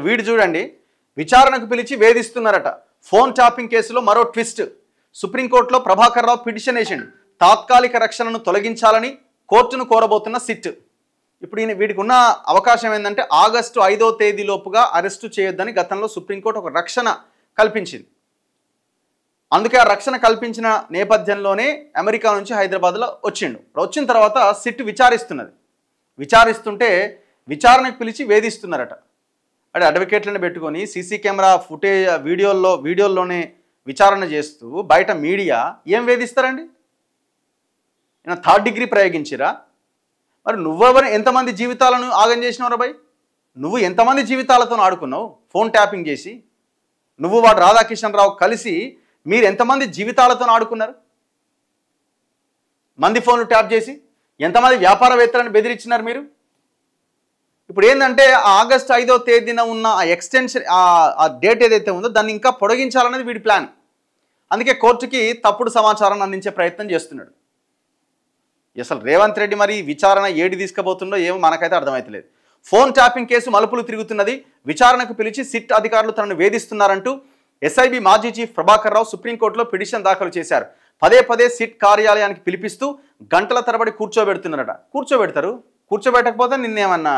వీడు చూడండి, విచారణకు పిలిచి వేధిస్తున్నారట. ఫోన్ ట్యాపింగ్ కేసులో మరో ట్విస్ట్. సుప్రీంకోర్టులో ప్రభాకర్ రావు పిటిషన్ వేసిండు. తాత్కాలిక రక్షణను తొలగించాలని కోర్టును కోరబోతున్న సిట్. ఇప్పుడు వీడికి ఉన్న అవకాశం ఏంటంటే ఆగస్టు 5వ తేదీలోపుగా అరెస్టు చేయొద్దని గతంలో సుప్రీంకోర్టు ఒక రక్షణ కల్పించింది. అందుకే ఆ రక్షణ కల్పించిన నేపథ్యంలోనే అమెరికా నుంచి హైదరాబాద్లో వచ్చిండు. వచ్చిన తర్వాత సిట్ విచారిస్తున్నది. విచారిస్తుంటే విచారణకు పిలిచి వేధిస్తున్నారట. అంటే అడ్వకేట్లను పెట్టుకొని సీసీ కెమెరా ఫుటేజ్ వీడియోల్లోనే విచారణ చేస్తూ బయట మీడియా ఏం వేధిస్తారండి? ఈయన 3rd డిగ్రీ ప్రయోగించిరా? మరి నువ్వెవరు ఎంతమంది జీవితాలను ఆగం చేసినవరా భయ్? నువ్వు ఎంతమంది జీవితాలతో ఆడుకున్నావు ఫోన్ ట్యాపింగ్ చేసి? నువ్వు వాడు రాధాకిషన్ రావు కలిసి మీరు ఎంతమంది జీవితాలతో ఆడుకున్నారు? మంది ఫోన్లు ట్యాప్ చేసి ఎంతమంది వ్యాపారవేత్తలను బెదిరించినారు మీరు? ఇప్పుడు ఏంటంటే ఆగస్టు 5వ తేదీన ఉన్న ఆ ఎక్స్టెన్షన్ ఆ డేట్ ఏదైతే ఉందో దాన్ని ఇంకా పొడిగించాలనేది వీడి ప్లాన్. అందుకే కోర్టుకి తప్పుడు సమాచారాన్ని అందించే ప్రయత్నం చేస్తున్నాడు. అసలు రేవంత్ రెడ్డి మరి విచారణ ఏడి తీసుకుపోతుండో ఏమో మనకైతే అర్థమవుతలేదు. ఫోన్ ట్యాపింగ్ కేసు మలుపులు తిరుగుతున్నది. విచారణకు పిలిచి సిట్ అధికారులు తనను వేధిస్తున్నారంటూ ఎస్ఐబి మాజీ చీఫ్ ప్రభాకర్ రావు సుప్రీంకోర్టులో పిటిషన్ దాఖలు చేశారు. పదే పదే సిట్ కార్యాలయానికి పిలిపిస్తూ గంటల తరబడి కూర్చోబెడుతున్నారట. కూర్చోబెట్టకపోతే నిన్నేమన్నా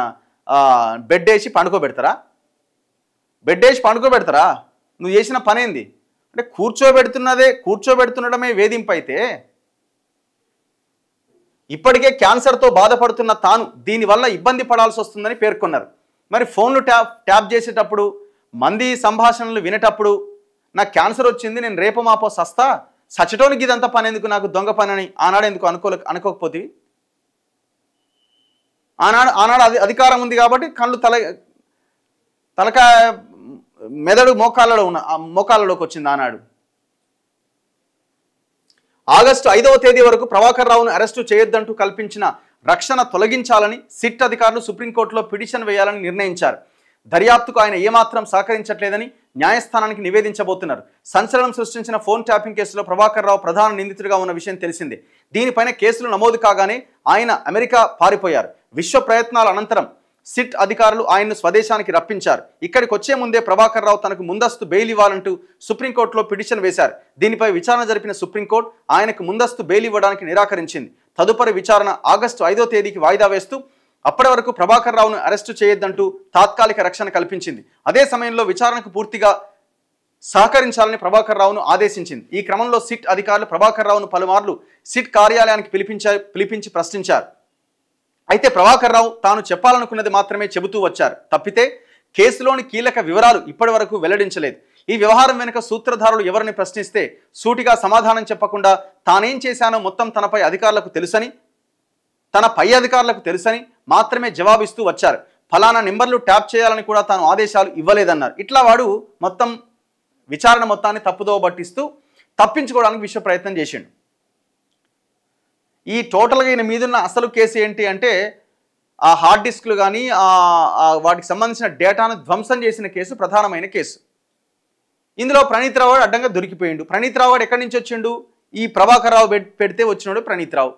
బెడ్ వేసి పండుకోబెడతారా? నువ్వు చేసిన పని ఏంది అంటే కూర్చోబెడుతుండడమే వేధింపు అయితే, ఇప్పటికే క్యాన్సర్తో బాధపడుతున్న తాను దీనివల్ల ఇబ్బంది పడాల్సి వస్తుందని పేర్కొన్నారు. మరి ఫోన్లు ట్యాప్ చేసేటప్పుడు, మంది సంభాషణలు వినేటప్పుడు నాకు క్యాన్సర్ వచ్చింది, నేను రేపు మాపో సస్తా, సచటోనికి ఇదంతా పని ఎందుకు, నాకు దొంగ పని అని ఆనాడు ఎందుకు అనుకోకపోతే? ఆనాడు అధికారం ఉంది కాబట్టి కళ్ళు తలకాయ మెదడు మోకాళ్ళలోకి వచ్చింది ఆనాడు. ఆగస్టు 5వ తేదీ వరకు ప్రభాకర్ రావును అరెస్టు చేయొద్దంటూ కల్పించిన రక్షణ తొలగించాలని సిట్ అధికారులు సుప్రీంకోర్టులో పిటిషన్ వేయాలని నిర్ణయించారు. దర్యాప్తుకు ఆయన ఏమాత్రం సహకరించట్లేదని న్యాయస్థానానికి నివేదించబోతున్నారు. సంచలనం సృష్టించిన ఫోన్ ట్యాపింగ్ కేసులో ప్రభాకర్ రావు ప్రధాన నిందితుడిగా ఉన్న విషయం తెలిసిందే. దీనిపైన కేసులు నమోదు కాగానే ఆయన అమెరికా పారిపోయారు. విశ్వ ప్రయత్నాల అనంతరం సిట్ అధికారులు ఆయన్ను స్వదేశానికి రప్పించారు. ఇక్కడికి వచ్చే ముందే ప్రభాకర్ రావు తనకు ముందస్తు బెయిల్ ఇవ్వాలంటూ సుప్రీంకోర్టులో పిటిషన్ వేశారు. దీనిపై విచారణ జరిపిన సుప్రీంకోర్టు ఆయనకు ముందస్తు బెయిల్ ఇవ్వడానికి నిరాకరించింది. తదుపరి విచారణ ఆగస్టు 5వ తేదీకి వాయిదా వేస్తూ అప్పటి వరకు ప్రభాకర్ రావును అరెస్టు చేయొద్దంటూ తాత్కాలిక రక్షణ కల్పించింది. అదే సమయంలో విచారణకు పూర్తిగా సహకరించాలని ప్రభాకర్ రావును ఆదేశించింది. ఈ క్రమంలో సిట్ అధికారులు ప్రభాకర్ రావును పలుమార్లు సిట్ కార్యాలయానికి పిలిపించి ప్రశ్నించారు. అయితే ప్రభాకర్ రావు తాను చెప్పాలనుకున్నది మాత్రమే చెబుతూ వచ్చారు తప్పితే కేసులోని కీలక వివరాలు ఇప్పటి వరకు వెల్లడించలేదు. ఈ వ్యవహారం వెనుక సూత్రధారులు ఎవరిని ప్రశ్నిస్తే సూటిగా సమాధానం చెప్పకుండా తానేం చేశానో మొత్తం తనపై అధికారులకు తెలుసని, తన పై అధికారులకు తెలుసని మాత్రమే జవాబిస్తూ వచ్చారు. ఫలానా నెంబర్లు ట్యాప్ చేయాలని కూడా తాను ఆదేశాలు ఇవ్వలేదన్నారు. ఇట్లా వాడు మొత్తం విచారణ మొత్తాన్ని తప్పుదోవ పట్టిస్తూ తప్పించుకోవడానికి విశ్వ ప్రయత్నం చేసిండు. ఈ టోటల్గా ఈయన మీదున్న అసలు కేసు ఏంటి అంటే ఆ హార్డ్ డిస్క్లు కానీ వాటికి సంబంధించిన డేటాను ధ్వంసం చేసిన కేసు ప్రధానమైన కేసు. ఇందులో ప్రణీత్ రావు అడ్డంగా దొరికిపోయిండు. ప్రణీత్ రావు ఎక్కడి నుంచి వచ్చిండు? ఈ ప్రభాకర్ రావు పెడితే వచ్చినాడు ప్రణీత్ రావు.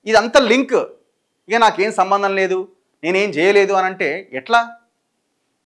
ఇదంతా లింక్. ఇక నాకేం సంబంధం లేదు, నేనేం చేయలేదు అని అంటే ఎట్లా?